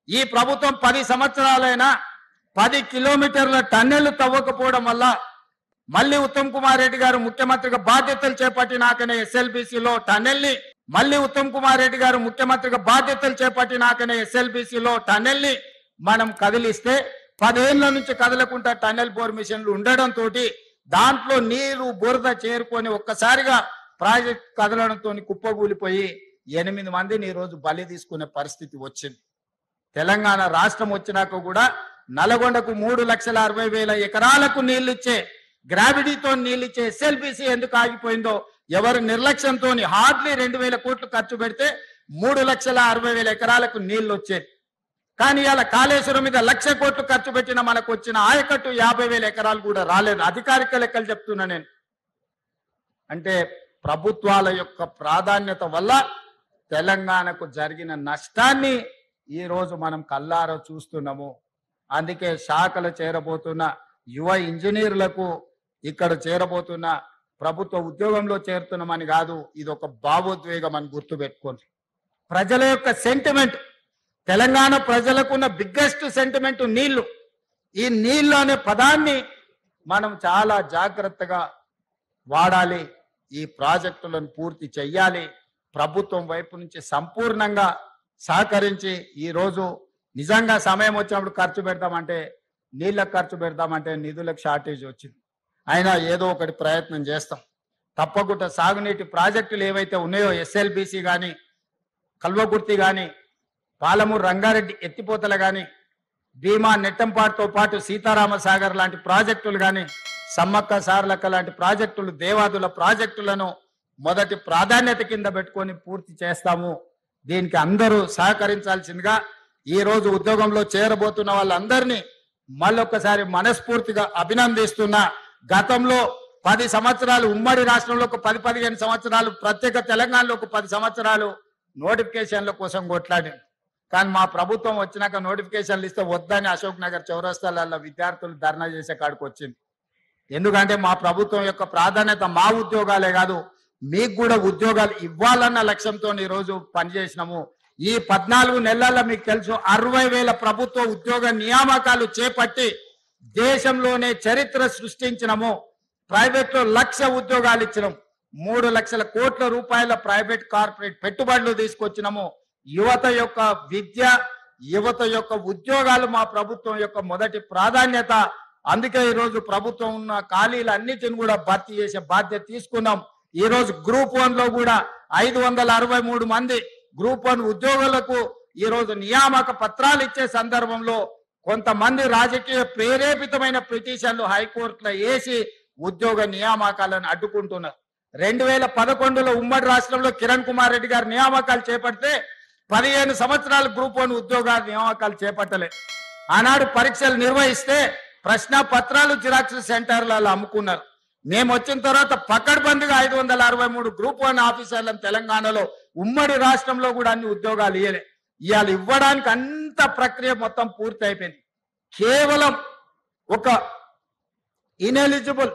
ఈ ప్రభుత్వం 10 సంవత్సరాలైనా 10 కిలోమీటర్ల టన్నెల్ తవ్వకపోవడం వల్ల మళ్ళీ ఉత్తమ్ కుమార్ రెడ్డి గారు ముఖ్యమంత్రిగా బాధ్యతలు చేపట్టినాకనే ఎస్ఎల్బిసిలో టన్నెల్ని మళ్ళీ ఉత్తమ్ కుమార్ రెడ్డి గారు ముఖ్యమంత్రిగా బాధ్యతలు చేపట్టినాకనే ఎస్ఎల్బిసిలో టన్నెల్ని మనం కదిలిస్తే 10 ఏళ్ల నుంచి కదలకుండా టన్నెల్ బోర్ మిషన్లు ఉండడంతో దాంట్లో నీరు బురద చేరుకొని ఒక్కసారిగా ప్రాజెక్ట్ కదలడంతో కుప్పగూలిపోయి 8 మందిని ఈ రోజు బలి తీసుకునే పరిస్థితి వచ్చింది. తెలంగాణ రాష్ట్రం వచ్చినాక కూడా నల్గొండకు 3,60,000 ఎకరాలకు నీళ్లిచ్చే గ్రావిటీతో నీళ్ళిచ్చే ఎస్ఎల్బిసి ఎందుకు ఆగిపోయిందో ఎవరు నిర్లక్ష్యంతో హార్డ్లీ 2,000 కోట్లు ఖర్చు పెడితే 3,60,000 ఎకరాలకు నీళ్లు వచ్చేది. కానీ ఇలా కాళేశ్వరం మీద 1,00,000 కోట్లు ఖర్చు పెట్టిన మనకు వచ్చిన ఆయకట్టు 50,000 ఎకరాలు కూడా రాలేదు. అధికారిక లెక్కలు చెప్తున్నా నేను. అంటే ప్రభుత్వాల యొక్క ప్రాధాన్యత వల్ల తెలంగాణకు జరిగిన నష్టాన్ని ఈ రోజు మనం కల్లారా చూస్తున్నాము. అందుకే శాఖలు చేరబోతున్న యువ ఇంజనీర్లకు ఇక్కడ చేరబోతున్న ప్రభుత్వ ఉద్యోగంలో చేరుతున్నామని కాదు, ఇది ఒక భావోద్వేగం అని గుర్తుపెట్టుకోండి. ప్రజల యొక్క సెంటిమెంట్, తెలంగాణ ప్రజలకున్న బిగ్గెస్ట్ సెంటిమెంట్ నీళ్లు. ఈ నీళ్లు అనే పదాన్ని మనం చాలా జాగ్రత్తగా వాడాలి. ఈ ప్రాజెక్టులను పూర్తి చెయ్యాలి. ప్రభుత్వం వైపు నుంచి సంపూర్ణంగా సహకరించి ఈరోజు నిజంగా సమయం వచ్చినప్పుడు ఖర్చు పెడతామంటే నీళ్ళకు ఖర్చు పెడతామంటే నిధులకు షార్టేజ్ వచ్చింది. అయినా ఏదో ఒకటి ప్రయత్నం చేస్తాం. తప్పకుండా సాగునీటి ప్రాజెక్టులు ఏవైతే ఉన్నాయో ఎస్ఎల్బిసి కానీ, కల్వకుర్తి కానీ, పాలమూరు రంగారెడ్డి ఎత్తిపోతలు కానీ, భీమా నెట్టంపాటుతో పాటు సీతారామ సాగర్ లాంటి ప్రాజెక్టులు కానీ, సమ్మక్క సారలక్క లాంటి ప్రాజెక్టులు, దేవాదుల ప్రాజెక్టులను మొదటి ప్రాధాన్యత కింద పెట్టుకొని పూర్తి చేస్తాము. దీనికి అందరూ సహకరించాల్సిందిగా ఈ రోజు ఉద్యోగంలో చేరబోతున్న వాళ్ళందరినీ మళ్ళొక్కసారి మనస్ఫూర్తిగా అభినందిస్తున్నా. గతంలో 10 సంవత్సరాలు ఉమ్మడి రాష్ట్రంలో ఒక 10-15 సంవత్సరాలు, ప్రత్యేక తెలంగాణలో ఒక 10 సంవత్సరాలు నోటిఫికేషన్ల కోసం కొట్లాడారు. కానీ మా ప్రభుత్వం వచ్చినాక నోటిఫికేషన్లు ఇస్తే వద్దని అశోక్ నగర్ చౌరస్తాలలో విద్యార్థులు ధర్నా చేసే కాడికి వచ్చింది. ఎందుకంటే మా ప్రభుత్వం యొక్క ప్రాధాన్యత మా ఉద్యోగాలే కాదు, మీకు కూడా ఉద్యోగాలు ఇవ్వాలన్న లక్ష్యంతో ఈరోజు పనిచేసినాము. ఈ 14 నెలల్లో మీకు తెలుసు 60,000 ప్రభుత్వ ఉద్యోగ నియామకాలు చేపట్టి దేశంలోనే చరిత్ర సృష్టించినము. ప్రైవేట్ లో 1,00,000 ఉద్యోగాలు ఇచ్చినాం. 3 లక్షల కోట్ల రూపాయల ప్రైవేట్ కార్పొరేట్ పెట్టుబడులు తీసుకొచ్చినాము. యువత యొక్క విద్య, యువత యొక్క ఉద్యోగాలు మా ప్రభుత్వం యొక్క మొదటి ప్రాధాన్యత. అందుకే ఈరోజు ప్రభుత్వం ఉన్న ఖాళీలన్నిటిని కూడా భర్తీ చేసే బాధ్యత తీసుకున్నాం. ఈ రోజు గ్రూప్ 1 లో కూడా 563 మంది గ్రూప్ 1 ఉద్యోగులకు ఈ రోజు నియామక పత్రాలు ఇచ్చే సందర్భంలో కొంతమంది రాజకీయ ప్రేరేపితమైన పిటిషన్లు హైకోర్టులో వేసి ఉద్యోగ నియామకాలను అడ్డుకుంటున్నారు. 2011లో ఉమ్మడి రాష్ట్రంలో కిరణ్ కుమార్ రెడ్డి గారు నియామకాలు చేపడితే 15 సంవత్సరాలు గ్రూప్ 1 ఉద్యోగాల నియామకాలు చేపట్టలే. ఆనాడు పరీక్షలు నిర్వహిస్తే ప్రశ్న పత్రాలు జిరాక్స్ సెంటర్లలో అమ్ముకున్నారు. మేము వచ్చిన తర్వాత పకడ్బందీగా 563 గ్రూప్ 1 ఆఫీసర్లను తెలంగాణలో ఉమ్మడి రాష్ట్రంలో కూడా అన్ని ఉద్యోగాలు ఇవ్వలే. ఇవాళ ఇవ్వడానికి అంత ప్రక్రియ మొత్తం పూర్తి అయిపోయింది. కేవలం ఒక ఇనెలిజిబుల్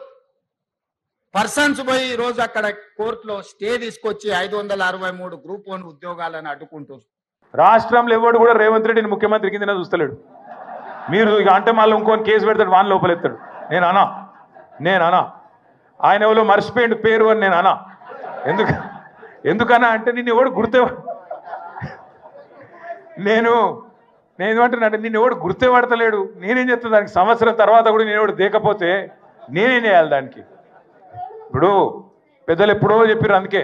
పర్సన్స్ పోయి ఈ రోజు అక్కడ కోర్టులో స్టే తీసుకొచ్చి 563 గ్రూప్ 1 ఉద్యోగాలను అడ్డుకుంటారు. రాష్ట్రంలో ఎవడు కూడా రేవంత్ రెడ్డిని ముఖ్యమంత్రి కింద చూస్తలేడు. మీరు ఇక అంటే మళ్ళీ ఇంకొని కేసు పెడతాడు, వాన్ లోపలెత్తాడు. నేను అనా ఆయన ఎవరో మర్చిపోయిండు పేరు అని నేను అనా. ఎందుకన్నా అంటే నిన్ను ఎవడు నేను ఏమంటున్నా అంటే నిన్ను ఎవడు గుర్తుపడతలేడు. నేనేం చెప్తాను దానికి? సంవత్సరం తర్వాత కూడా నేను ఎవడు దేకపోతే నేనేం చేయాలి దానికి? ఇప్పుడు పెద్దలు ఎప్పుడో చెప్పారు, అందుకే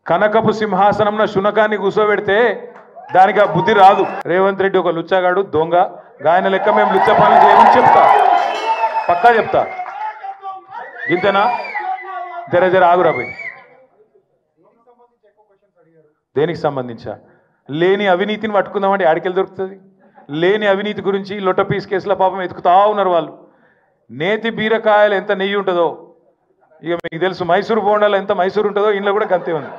కనకపు సింహాసనంలో శునకాన్ని కూర్చోబెడితే దానికి ఆ బుద్ధి రాదు. రేవంత్ రెడ్డి ఒక లుచ్చగాడు, దొంగ. గాయన లెక్క మేము లుచ్చ పనులు చేయమని చెప్తా, పక్కా చెప్తా. ఇంతేనా? జర ఆగురా పోయి. దేనికి సంబంధించా? లేని అవినీతిని పట్టుకుందామంటే ఆడికెళ్ళి దొరుకుతుంది. లేని అవినీతి గురించి లొట్టపీస్ కేసుల పాపం ఎతుకుతా ఉన్నారు వాళ్ళు. నేతి బీరకాయలు ఎంత నెయ్యి ఉంటుందో ఇక మీకు తెలుసు. మైసూరు బోండాలు ఎంత మైసూరు ఉంటుందో ఇంట్లో కూడా గంతే ఉంది.